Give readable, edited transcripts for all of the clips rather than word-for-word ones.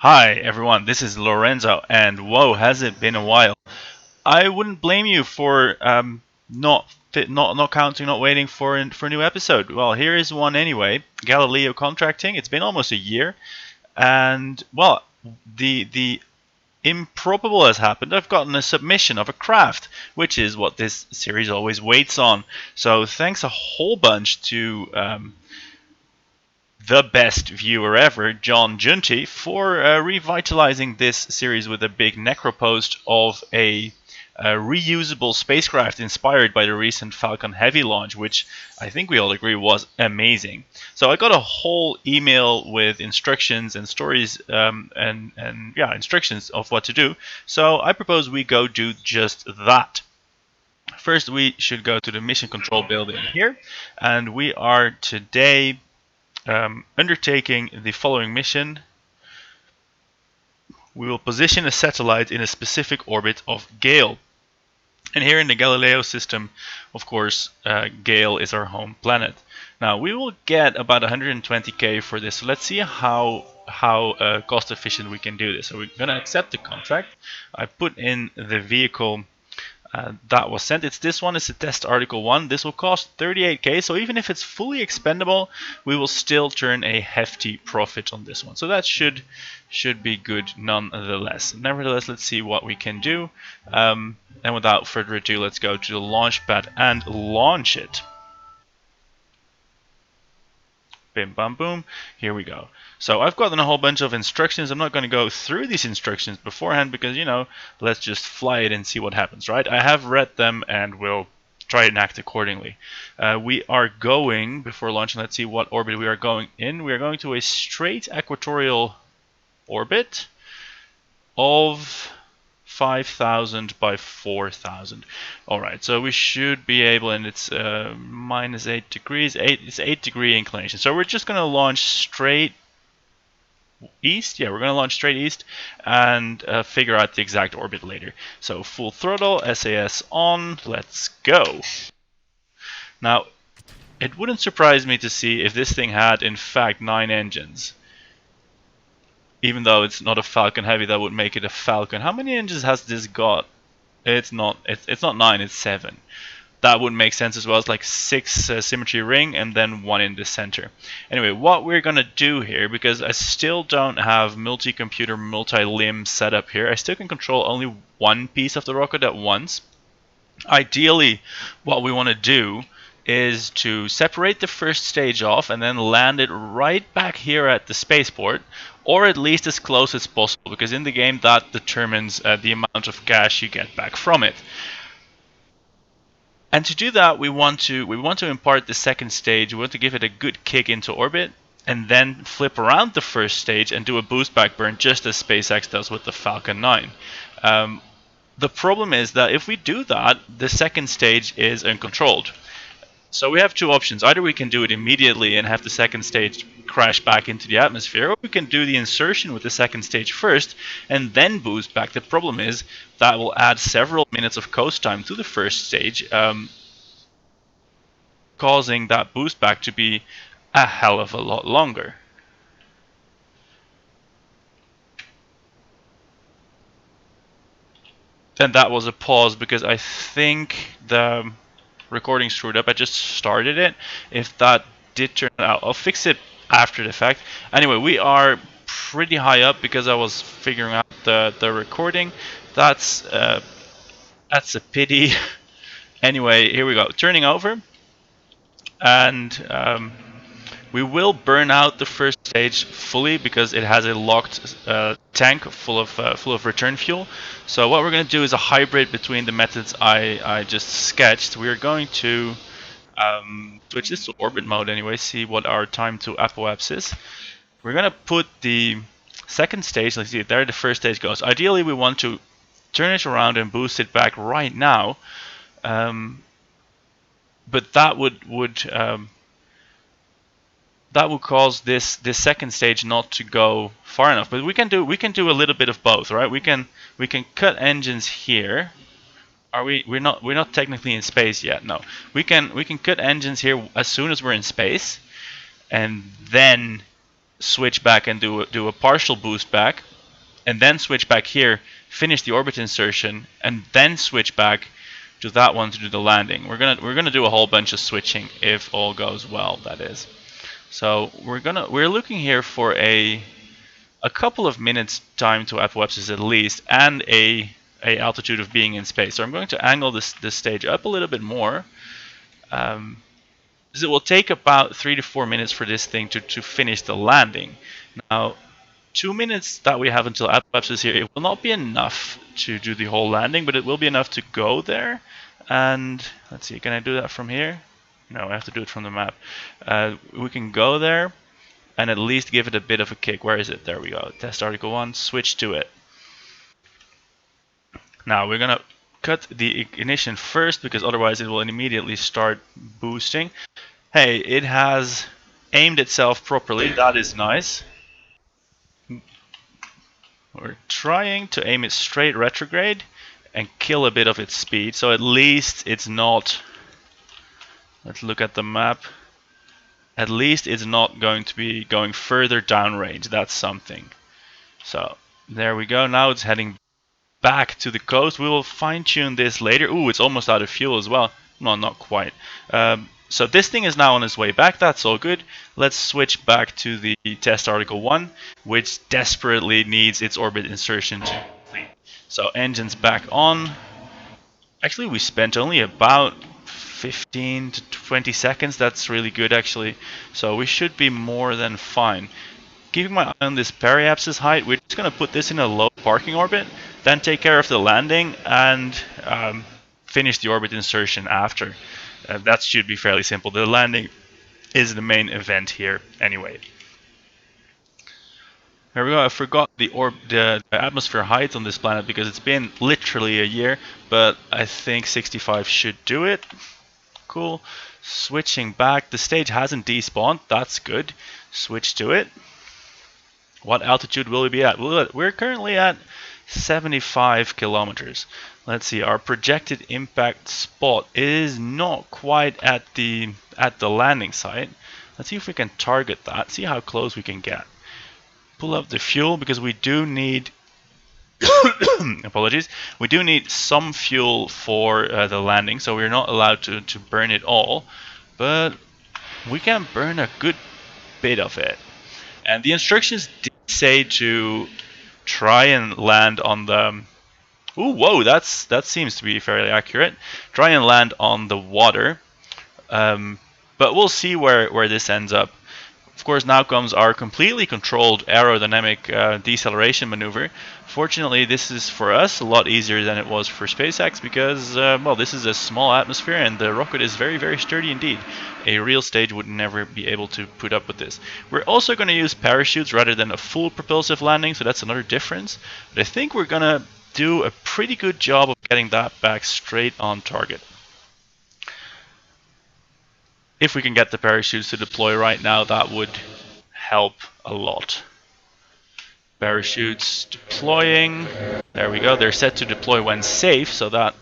Hi everyone, this is Lorenzo, and whoa, has it been a while? I wouldn't blame you for not counting, not waiting for a new episode. Well, here is one anyway. Galileo contracting. It's been almost a year, and well, the improbable has happened. I've gotten a submission of a craft, which is what this series always waits on. So thanks a whole bunch to the best viewer ever, John Junti, for revitalizing this series with a big necro post of a reusable spacecraft inspired by the recent Falcon Heavy launch, which I think we all agree was amazing. So I got a whole email with instructions and stories and instructions of what to do. So I propose we go do just that. First, we should go to the mission control building here, and we are today undertaking the following mission. We will position a satellite in a specific orbit of Gale. And here in the Galileo system, of course, Gale is our home planet. Now, we will get about 120k for this. So let's see how cost efficient we can do this. So we're going to accept the contract. I put in the vehicle that was sent. It's this one. It's a test article 1. This will cost 38k. So even if it's fully expendable, we will still turn a hefty profit on this one. So that should be good nonetheless. Nevertheless, let's see what we can do. And without further ado, let's go to the launch pad and launch it. Bim bam boom, here we go. So I've gotten a whole bunch of instructions. I'm not going to go through these instructions beforehand because, you know, let's just fly it and see what happens, right? I have read them and will try and act accordingly. We are going, before launching, let's see what orbit we are going in. We are going to a straight equatorial orbit of 5,000 by 4,000. Alright, so we should be able, and it's minus 8 degrees, it's 8-degree inclination. So we're just going to launch straight east. Yeah, we're going to launch straight east and figure out the exact orbit later. So full throttle, SAS on, let's go. Now, it wouldn't surprise me to see if this thing had, in fact, 9 engines. Even though it's not a Falcon Heavy, that would make it a Falcon. How many engines has this got? It's not 9, it's 7. That would make sense as well. It's like 6 symmetry ring and then 1 in the center. Anyway, what we're gonna do here, because I still don't have multi-computer, multi-limb setup here, I still can control only one piece of the rocket at once. Ideally, what we want to do is to separate the first stage off and then land it right back here at the spaceport, or at least as close as possible, because in the game that determines the amount of cash you get back from it. And to do that, we want to impart the second stage. We want to give it a good kick into orbit, and then flip around the first stage and do a boost back burn, just as SpaceX does with the Falcon 9. The problem is that if we do that, the second stage is uncontrolled. So we have two options. Either we can do it immediately and have the second stage crash back into the atmosphere, or we can do the insertion with the second stage first and then boost back. The problem is that will add several minutes of coast time to the first stage, causing that boost back to be a hell of a lot longer. And that was a pause because I think the recording screwed up. I just started it. If that did turn out, I'll fix it after the fact. Anyway, we are pretty high up because I was figuring out the recording. That's a pity. Anyway, here we go. Turning over, and we will burn out the first stage fully because it has a locked tank full of return fuel. So what we're going to do is a hybrid between the methods I just sketched. We're going to switch this to orbit mode anyway, see what our time to apoapsis is. We're going to put the second stage, let's see, there the first stage goes. Ideally we want to turn it around and boost it back right now, but that would cause this second stage not to go far enough. But we can do a little bit of both, right? We can cut engines here. We're not technically in space yet. No, we can cut engines here as soon as we're in space, and then switch back and do a partial boost back, and then switch back here, finish the orbit insertion, and then switch back to that one to do the landing. We're gonna do a whole bunch of switching if all goes well, that is. So we're looking here for a couple of minutes time to apoapsis at least, and a altitude of being in space. So I'm going to angle this stage up a little bit more. It will take about 3 to 4 minutes for this thing to finish the landing. Now, 2 minutes that we have until apoapsis here, it will not be enough to do the whole landing, but it will be enough to go there. And let's see, can I do that from here? No, I have to do it from the map. We can go there and at least give it a bit of a kick. Where is it? There we go. Test article 1, switch to it. Now we're gonna cut the ignition first because otherwise it will immediately start boosting. Hey, it has aimed itself properly. That is nice. We're trying to aim it straight retrograde and kill a bit of its speed, so at least it's not... Let's look at the map. At least it's not going to be going further downrange. That's something. So there we go. Now it's heading back to the coast. We will fine-tune this later. Ooh, it's almost out of fuel as well. No, not quite. So this thing is now on its way back. That's all good. Let's switch back to the test article 1, which desperately needs its orbit insertion to complete. So engines back on. Actually, we spent only about 15 to 20 seconds. That's really good, actually. So we should be more than fine. Keeping my eye on this periapsis height, we're just going to put this in a low parking orbit, then take care of the landing and finish the orbit insertion after. That should be fairly simple. The landing is the main event here anyway. There we go. I forgot the atmosphere height on this planet because it's been literally a year, but I think 65 should do it. Cool. Switching back. The stage hasn't despawned. That's good. Switch to it. What altitude will we be at? We're currently at 75 kilometers. Let's see. Our projected impact spot is not quite at the landing site. Let's see if we can target that. See how close we can get. Pull up the fuel because we do need apologies. We do need some fuel for the landing, so we're not allowed to burn it all, but we can burn a good bit of it. And the instructions did say to try and land on the... Ooh, whoa, that seems to be fairly accurate. Try and land on the water, but we'll see where this ends up. Of course, now comes our completely controlled aerodynamic deceleration maneuver. Fortunately, this is for us a lot easier than it was for SpaceX because, well, this is a small atmosphere and the rocket is very, very sturdy indeed. A real stage would never be able to put up with this. We're also going to use parachutes rather than a full propulsive landing, so that's another difference. But I think we're going to do a pretty good job of getting that back straight on target. If we can get the parachutes to deploy right now, that would help a lot. Parachutes deploying. There we go. They're set to deploy when safe, so that,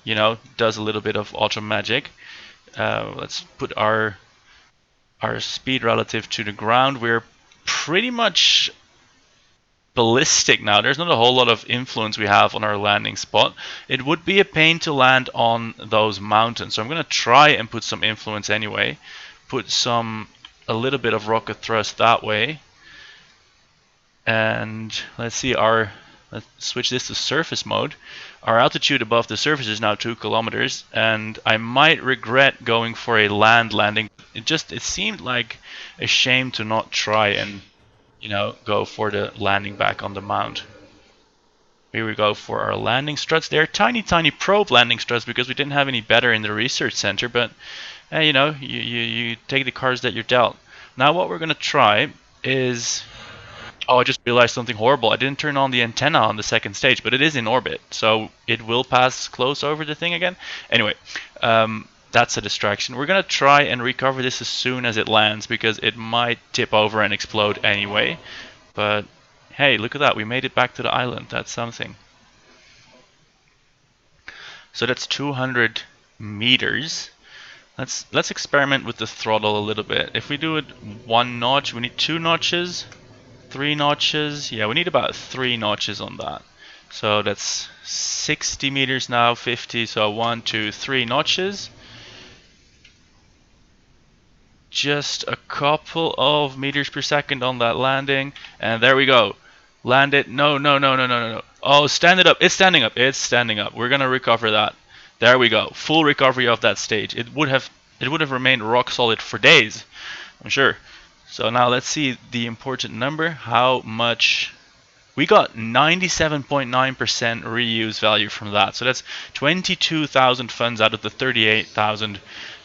you know, does a little bit of auto magic. Let's put our speed relative to the ground. We're pretty much ballistic now. There's not a whole lot of influence we have on our landing spot. It would be a pain to land on those mountains, so I'm going to try and put some influence anyway. Put a little bit of rocket thrust that way. And let's see, let's switch this to surface mode. Our altitude above the surface is now 2 kilometers, and I might regret going for a landing. It seemed like a shame to not try and, you know, go for the landing back on the mount. Here we go for our landing struts. They're tiny, tiny probe landing struts because we didn't have any better in the research center, but you know, you take the cards that you're dealt. Now what we're going to try is... Oh, I just realized something horrible. I didn't turn on the antenna on the second stage, but it is in orbit, so it will pass close over the thing again. Anyway, that's a distraction. We're going to try and recover this as soon as it lands because it might tip over and explode anyway. But hey, look at that. We made it back to the island. That's something. So that's 200 meters. Let's experiment with the throttle a little bit. If we do it 1 notch, we need 2 notches. 3 notches. Yeah, we need about 3 notches on that. So that's 60 meters now, 50. So 1, 2, 3 notches. Just a couple of meters per second on that landing, and there we go. Land it. No, no, no, no, no, no, no. Oh, stand it up. It's standing up. It's standing up. We're gonna recover that. There we go. Full recovery of that stage. It would have remained rock solid for days, I'm sure. So now let's see the important number. How much? We got 97.9% reuse value from that. So that's 22,000 funds out of the 38,000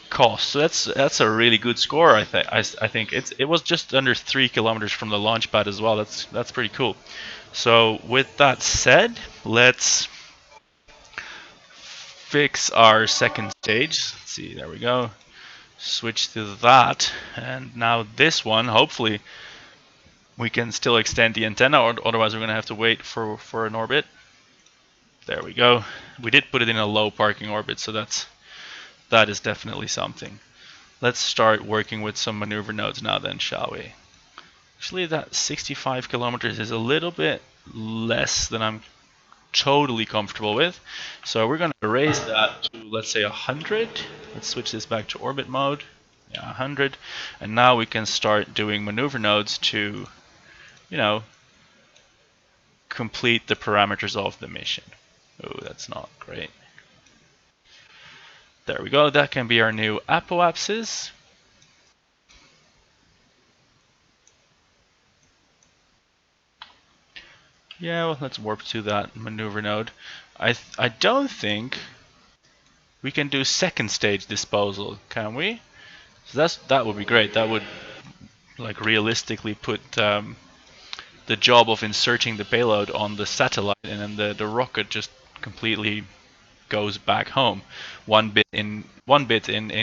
cost. So that's a really good score. I think it was just under 3 kilometers from the launch pad as well. That's pretty cool. So with that said, let's fix our second stage. Let's see, there we go. Switch to that, and now this one, hopefully we can still extend the antenna, or otherwise we're gonna have to wait for an orbit. There we go. We did put it in a low parking orbit, so that is definitely something. Let's start working with some maneuver nodes now then, shall we? Actually, that 65 kilometers is a little bit less than I'm totally comfortable with. So we're going to raise that to, let's say, 100. Let's switch this back to orbit mode. Yeah, 100. And now we can start doing maneuver nodes to, complete the parameters of the mission. Oh, that's not great. There we go. That can be our new apoapsis. Yeah, well, let's warp to that maneuver node. I don't think we can do second stage disposal, can we? So that would be great. That would realistically put the job of inserting the payload on the satellite, and then the rocket just completely goes back home. One bit in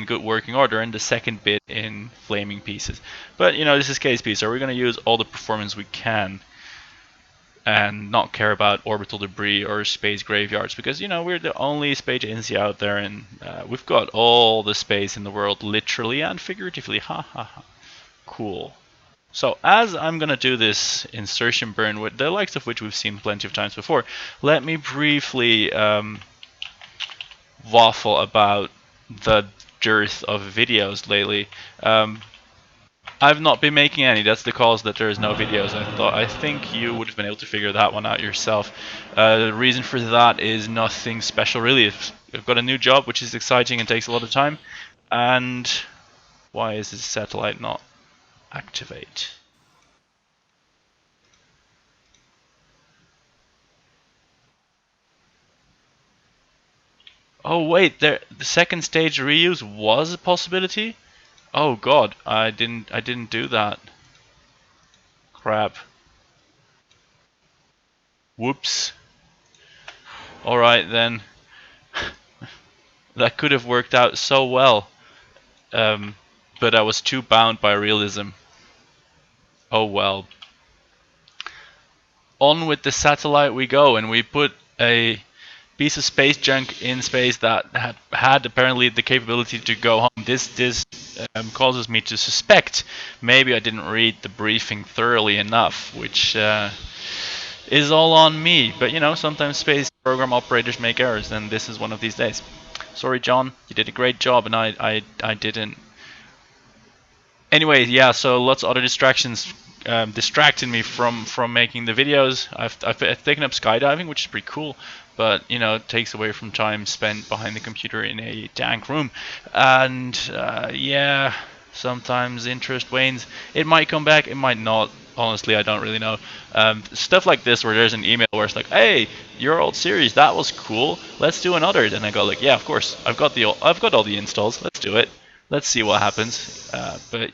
good working order, and the second bit in flaming pieces. But this is KSP, so we're gonna use all the performance we can and not care about orbital debris or space graveyards, because we're the only space agency out there, and we've got all the space in the world, literally and figuratively. Ha ha ha. Cool. So as I'm gonna do this insertion burn, with the likes of which we've seen plenty of times before, let me briefly waffle about the dearth of videos lately. I've not been making any. That's the cause that there's no videos. I think you would have been able to figure that one out yourself. The reason for that is nothing special really. I've got a new job which is exciting and takes a lot of time. And why is this satellite not activate? Oh wait, the second stage reuse was a possibility? Oh god, I didn't do that. Crap. Whoops. Alright then. That could have worked out so well. But I was too bound by realism. Oh well. On with the satellite we go, and we put a piece of space junk in space that had apparently the capability to go home. This causes me to suspect maybe I didn't read the briefing thoroughly enough, which is all on me. But sometimes space program operators make errors, and this is one of these days. Sorry, John, you did a great job, and I didn't. Anyway, yeah, so lots of other distractions distracted me from making the videos. I've taken up skydiving, which is pretty cool, but it takes away from time spent behind the computer in a dank room. And yeah, sometimes interest wanes. It might come back, it might not. Honestly, I don't really know. Stuff like this, where there's an email where it's like, "Hey, your old series, that was cool. Let's do another." Then I go like, "Yeah, of course. I've got all the installs. Let's do it. Let's see what happens." But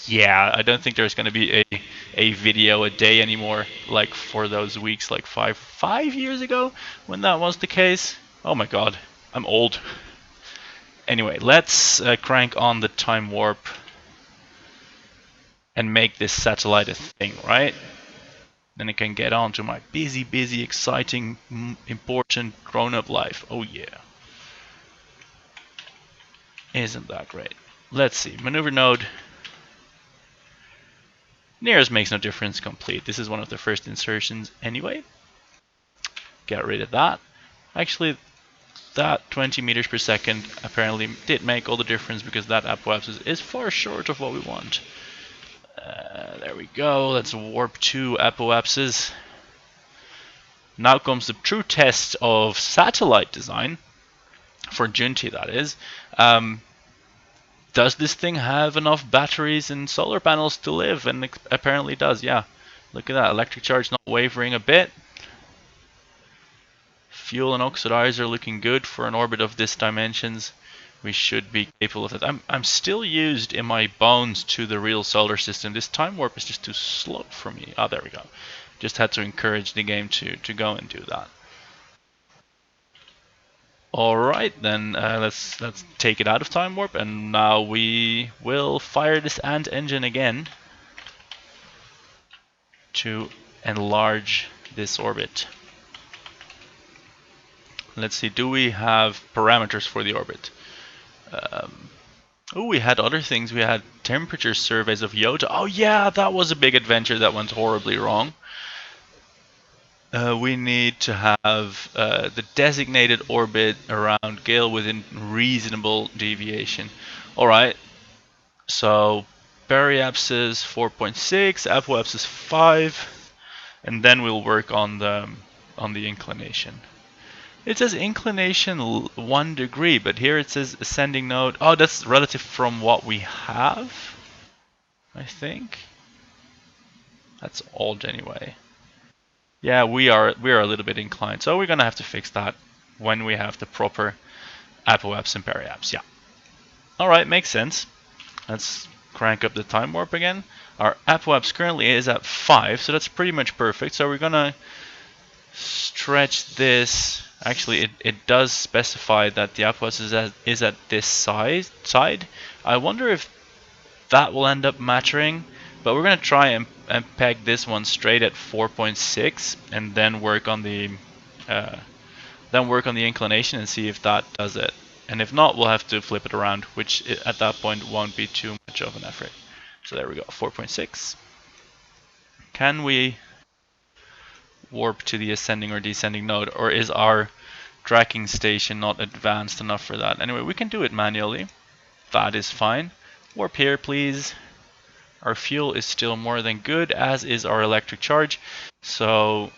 yeah, I don't think there's going to be a video a day anymore, like for those weeks, like five years ago when that was the case. Oh my god, I'm old. Anyway, let's crank on the time warp and make this satellite a thing, right? Then I can get on to my busy, exciting, important grown-up life. Oh yeah. Isn't that great? Let's see, maneuver node. Nearest makes no difference, complete. This is one of the first insertions anyway. Get rid of that. Actually, that 20 meters per second apparently did make all the difference because that apoapsis is far short of what we want. There we go. Let's warp to apoapsis. Now comes the true test of satellite design, for Junti that is. Does this thing have enough batteries and solar panels to live? And it apparently does, yeah. Look at that, electric charge not wavering a bit. Fuel and oxidizer looking good for an orbit of this dimensions. We should be capable of it. I'm still used in my bones to the real solar system. This time warp is just too slow for me. Oh, there we go. Just had to encourage the game to go and do that. Alright, then let's take it out of time warp, and now we will fire this ant engine again to enlarge this orbit. Let's see, do we have parameters for the orbit? Oh, we had other things. We had temperature surveys of Iota. Oh yeah, that was a big adventure that went horribly wrong. We need to have the designated orbit around Gale within reasonable deviation. Alright, so periapsis 4.6, apoapsis 5, and then we'll work on the inclination. It says inclination 1 degree, but here it says ascending node. Oh, that's relative from what we have, I think. That's odd anyway. Yeah, we are a little bit inclined, so we're gonna have to fix that when we have the proper apoapse and periapse. Yeah. All right, makes sense. Let's crank up the time warp again. Our apoapse currently is at 5, so that's pretty much perfect. So we're gonna stretch this. Actually, it does specify that the apoapse is at this side. I wonder if that will end up mattering. But we're gonna try and peg this one straight at 4.6, and then work on the inclination and see if that does it. And if not, we'll have to flip it around, which at that point won't be too much of an effort. So there we go, 4.6. Can we warp to the ascending or descending node, or is our tracking station not advanced enough for that? Anyway, we can do it manually. That is fine. Warp here, please. Our fuel is still more than good, as is our electric charge. So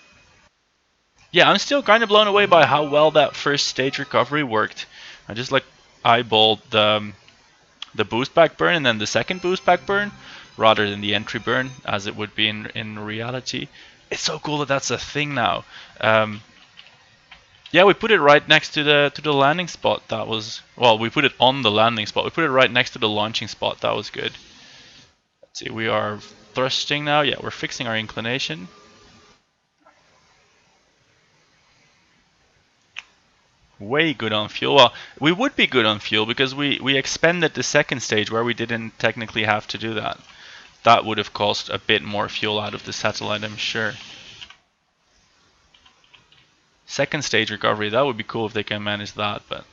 yeah, I'm still kind of blown away by how well that first stage recovery worked. I just like eyeballed the boost back burn and then the second boost back burn rather than the entry burn as it would be in reality. It's so cool that that's a thing now. Yeah, we put it right next to the landing spot. That was, well, we put it on the landing spot. We put it right next to the launching spot. That was good. Let's see, we are thrusting now. Yeah, we're fixing our inclination. Way good on fuel. Well, we would be good on fuel because we expended the second stage where we didn't technically have to do that. That would have cost a bit more fuel out of the satellite, I'm sure. Second stage recovery, that would be cool if they can manage that, but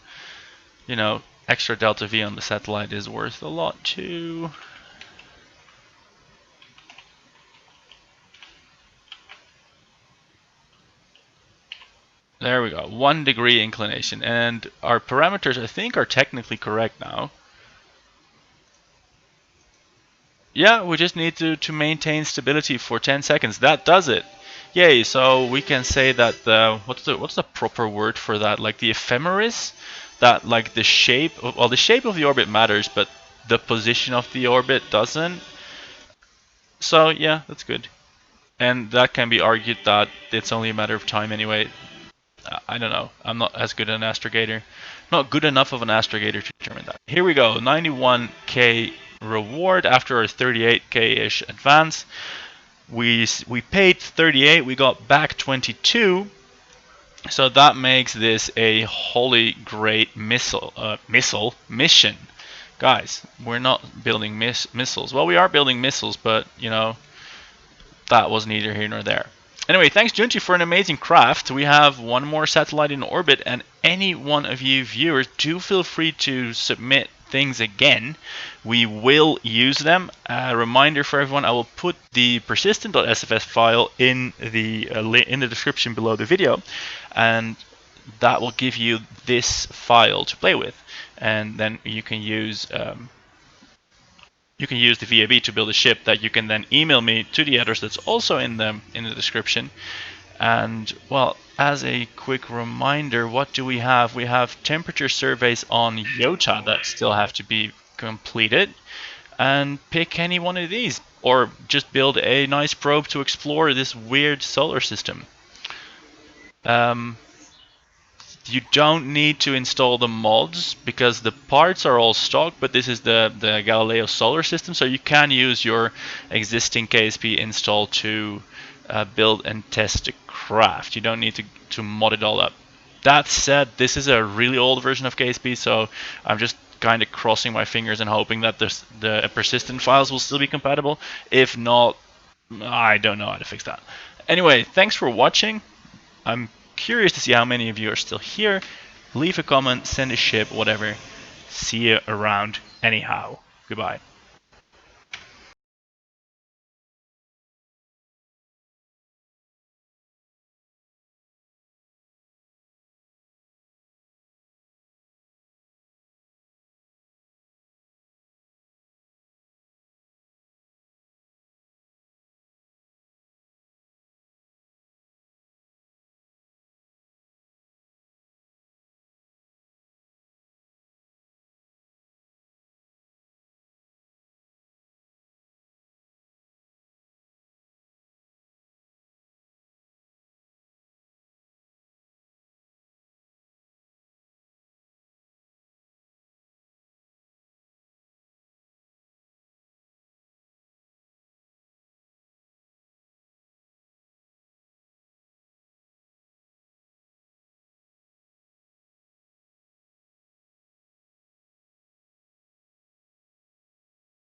you know, extra delta V on the satellite is worth a lot too. There we go, 1 degree inclination, and our parameters I think are technically correct now. Yeah, we just need to maintain stability for 10 seconds. That does it. Yay, so we can say that what's the proper word for that? Like the ephemeris? That like the shape of, well, the shape of the orbit matters, but the position of the orbit doesn't. So yeah, that's good. And that can be argued that it's only a matter of time anyway. I don't know. I'm not as good an astrogator. Not good enough of an astrogator to determine that. Here we go. 91k reward after our 38k-ish advance. We paid 38. We got back 22. So that makes this a holy great mission. Guys, we're not building missiles. Well, we are building missiles, but you know, that was neither here nor there. Anyway, thanks Junti for an amazing craft. We have one more satellite in orbit, and any one of you viewers, do feel free to submit things again, we will use them. A reminder for everyone, I will put the persistent.sfs file in the description below the video, and that will give you this file to play with, and then you can use the VAB to build a ship that you can then email me to the address that's also in the description. And well, as a quick reminder, what do we have? We have temperature surveys on Iota that still have to be completed. And pick any one of these, or just build a nice probe to explore this weird solar system. You don't need to install the mods because the parts are all stock, but this is the Galileo solar system, so you can use your existing KSP install to build and test the craft. You don't need to mod it all up. That said, this is a really old version of KSP, so I'm just kind of crossing my fingers and hoping that the persistent files will still be compatible. If not, I don't know how to fix that. Anyway, thanks for watching. I'm curious to see how many of you are still here. Leave a comment, send a ship, whatever. See you around anyhow. Goodbye.